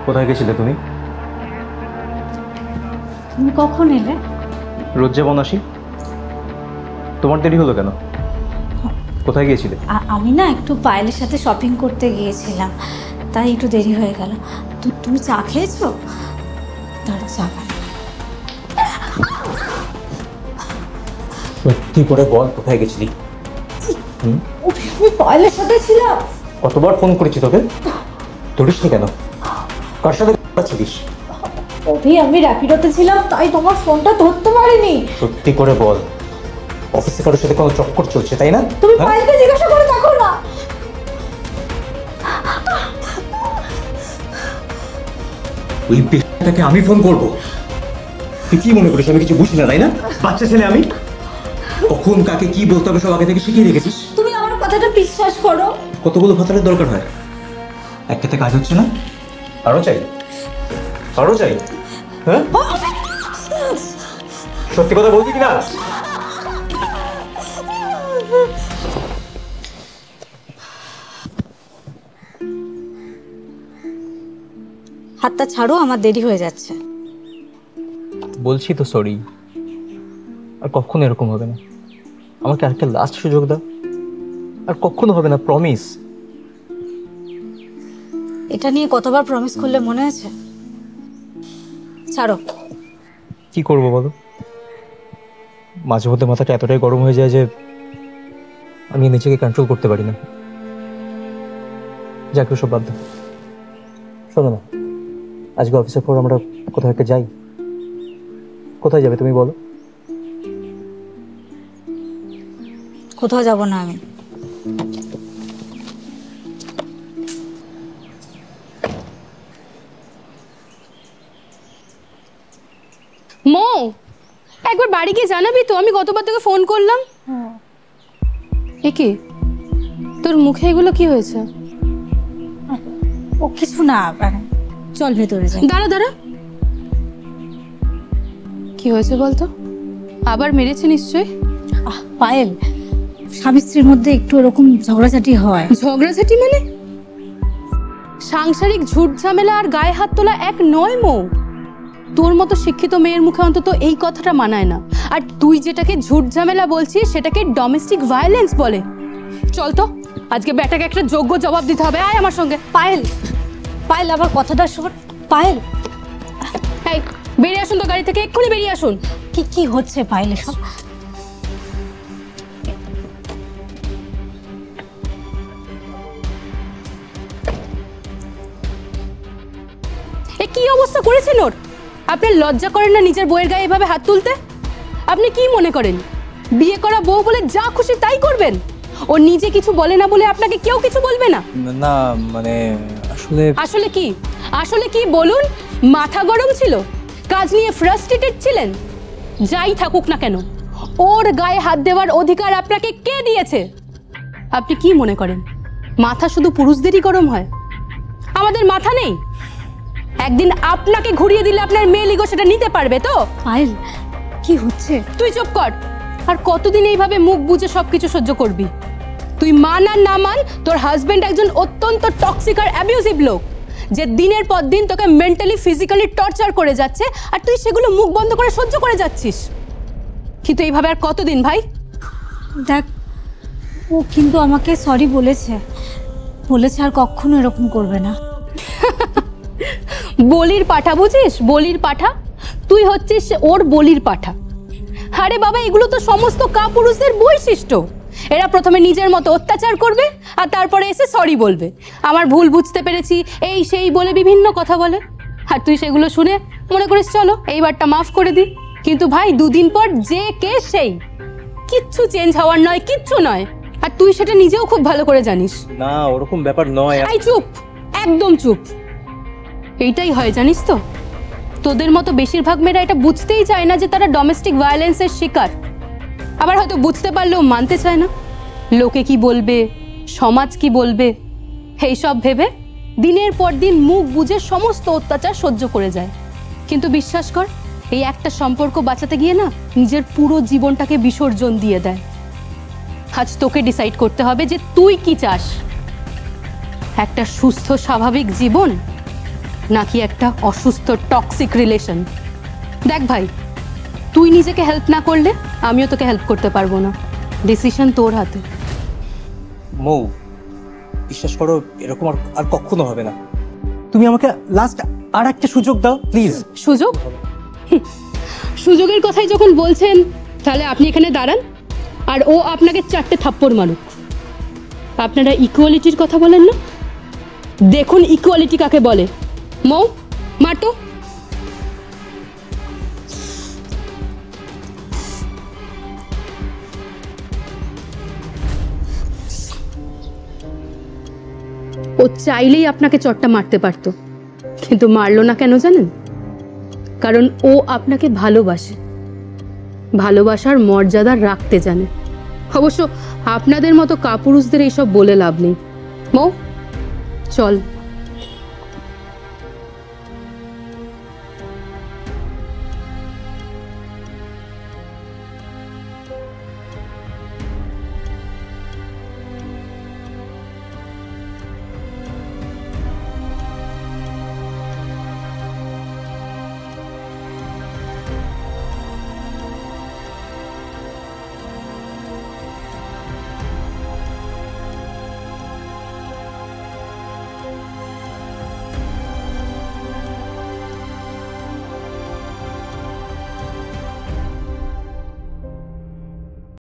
কোথায় গেছিলে তুমি? তুমি কখন এলে? রোজ যেমন আসি। তোমার দেরি হলো কেন? কোথায় গিয়েছিলে? আমি না একটু পায়েলের সাথে শপিং করতে গিয়েছিলাম, তাই একটু দেরি হয়ে গেল। তুমি চা খেয়েছো? দাঁড়া, চা খাই। সত্যি করে বল, কোথায় গেছিলি? আমি পায়েলের সাথে ছিলাম। কতবার ফোন করেছি তোকে, ধরিসনি কেন? কার সাথে ছিলিস? আমি র্যাপিডোতে ছিলাম, তাই তোমার ফোনটা ধরতে পারিনি। সত্যি করে বল, অফিসে কারোর সাথে কোনো চক্কর চলছে তাই না? তুমি পায়েলকে জিজ্ঞাসা করে দেখো না। ওই পেশাটাকে আমি ফোন করবো? তুই কি মনে করিস আমি কিছু বুঝি না তাই না? বাচ্চা ছেলে আমি, কখন কাকে কি বলতে হবে সব আগে থেকে শিখিয়ে রেখেছিস। তুমি আমার কথাটা বিশ্বাস করো। কতগুলো ভাতারের দরকার হয়, এক খেতে কাজ হচ্ছে না? আরো চাই, আরো চাই। হ্যাঁ, সত্যি কথা বলবি কিনা? হাতটা ছাড়ো, আমার দেরি হয়ে যাচ্ছে। বলছি তো সরি, আর কখনো এরকম হবে না। আমাকে আরেকটা লাস্ট সুযোগ দাও, আর কখনো হবে না, প্রমিস। এটা নিয়ে কতবার প্রমিস করলে মনে আছে? ছাড়ো। কি করবো বলো, মাঝে মধ্যে মাথাটা এতটাই গরম হয়ে যায় যে আমি নিজেকে কন্ট্রোল করতে পারি না। যাক, সব বাদ দাও। শোনো না, আজকে অফিসের পর আমরা কোথাও একটা যাই। কোথায় যাবে তুমি বলো? কোথাও যাব না আমি। মো, একবার বাড়ি গিয়ে জানাবি তো? আমি গতবার তোকে ফোন করলাম। এ কি, তোর মুখে এগুলো কি হয়েছে? ও কিছু না, চল ভেতরে যাই। দাঁড়া দাঁড়া, কি হয়েছে বলতো? আবার মেরেছে নিশ্চয়। পায়েল, স্বামী স্ত্রীর মধ্যে একটু এরকম ঝগড়াঝাটি হয়। ঝগড়াঝাটি মানে? সাংসারিক ঝুট ঝামেলা আর গায়ে হাত তোলা এক নয় মো। তোর মতো শিক্ষিত মেয়ের মুখে অন্তত এই কথাটা মানায় না। আর তুই যেটাকে ঝুট ঝামেলা বলছিস সেটাকে ডোমেস্টিক ভায়োলেন্স বলে। চল তো, আজকে বেটাকে একটা যোগ্য জবাব দিতে হবে। আয় আমার সঙ্গে। পায়েল, পায়েল আমার কথাটা শোন। পায়েল, এই বেরিয়ে আসুন তো গাড়ি থেকে, এক্ষুনি বেরিয়ে আসুন। কি কি হচ্ছে পায়েল সব? এ কি অবস্থা করেছেন ওর? আপনার লজ্জা করেন না নিজের বউয়ের গায়ে এভাবে হাত তুলতে? আপনি কি মনে করেন বিয়ে করা বউ বলে যা খুশি তাই করবেন? ও নিজে কিছু বলে না বলে আপনাকে কেউ কিছু বলবে না? না মানে আসলে আসলে কি, আসলে কি বলুন? মাথা গরম ছিল, কাজ নিয়ে ফ্রাস্ট্রেটেড ছিলেন? যাই থাকুক না কেন, ওর গায়ে হাত দেওয়ার অধিকার আপনাকে কে দিয়েছে? আপনি কি মনে করেন মাথা শুধু পুরুষদেরই গরম হয়? আমাদের মাথা নেই? একদিন আপনাকে ঘুরিয়ে দিলে আপনার মেয়ে লিগো সেটা নিতে পারবে তো? পায়েল, কি হচ্ছে? তুই চুপ কর। আর কতদিন এইভাবে মুখ বুজে সবকিছু সহ্য করবি? তুই মান আর না মান, তোর হাজবেন্ড একজন অত্যন্ত টক্সিক আর অ্যাবিউজিভ লোক, যে দিনের পর দিন তোকে মেন্টালি ফিজিক্যালি টর্চার করে যাচ্ছে, আর তুই সেগুলো মুখ বন্ধ করে সহ্য করে যাচ্ছিস। কিন্তু এইভাবে আর কতদিন ভাই? দেখ, ও কিন্তু আমাকে সরি বলেছে, বলেছে আর কখনো এরকম করবে না। বলির পাঠা বুঝিস? বলির পাঠা? তুই হচ্ছিস ওর বলির পাঠা। আরে বাবা, এগুলো তো সমস্ত কাপুরুষদের বৈশিষ্ট্য। এরা প্রথমে নিজের মতো অত্যাচার করবে আর তারপরে এসে সরি বলবে, আমার ভুল বুঝতে পেরেছি, এই সেই বলে বিভিন্ন কথা বলে। আর তুই সেগুলো শুনে মনে করিস চলো এইবারটা মাফ করে দি। কিন্তু ভাই, দুদিন পর যে কে সেই, কিচ্ছু চেঞ্জ হওয়ার নয়, কিচ্ছু নয়। আর তুই সেটা নিজেও খুব ভালো করে জানিস। না, ওরকম ব্যাপার নয়। এই চুপ, একদম চুপ। এইটাই হয় জানিস তো, তোদের মতো বেশিরভাগ মেয়েরা এটা বুঝতেই চায় না যে তারা ডোমেস্টিক ভায়োলেন্সের শিকার। আবার হয়তো বুঝতে পারলেও মানতে চায় না। লোকে কি বলবে, সমাজ কি বলবে, এই সব ভেবে দিনের পর দিন মুখ বুজে সমস্ত অত্যাচার সহ্য করে যায়। কিন্তু বিশ্বাস কর, এই একটা সম্পর্ক বাঁচাতে গিয়ে না নিজের পুরো জীবনটাকে বিসর্জন দিয়ে দেয়। আজ তোকে ডিসাইড করতে হবে যে তুই কি চাস, একটা সুস্থ স্বাভাবিক জীবন নাকি একটা অসুস্থ টক্সিক রিলেশন। দেখ ভাই, তুই নিজেকে হেল্প না করলে আমিও তোকে হেল্প করতে পারবো না। ডিসিশন তোর হাতে। মৌ, বিশ্বাস করো, এরকম আর কখনো হবে না। তুমি আমাকে লাস্ট আর একটা সুযোগ দাও প্লিজ। সুযোগ? সুযোগের কথাই যখন বলছেন, তাহলে আপনি এখানে দাঁড়ান আর ও আপনাকে 4টে থাপ্পড় মারুক। আপনারা ইকুয়ালিটির কথা বলেন না? দেখুন ইকুয়ালিটি কাকে বলে। মৌ, মারতো। ও চাইলেই আপনাকে চটটা মারতে পারতো, কিন্তু মারলো না কেন জানেন? কারণ ও আপনাকে ভালোবাসে, ভালোবাসার মর্যাদা রাখতে জানে। অবশ্য আপনাদের মতো কাপুরুষদের এইসব বলে লাভ নেই। মৌ, চল।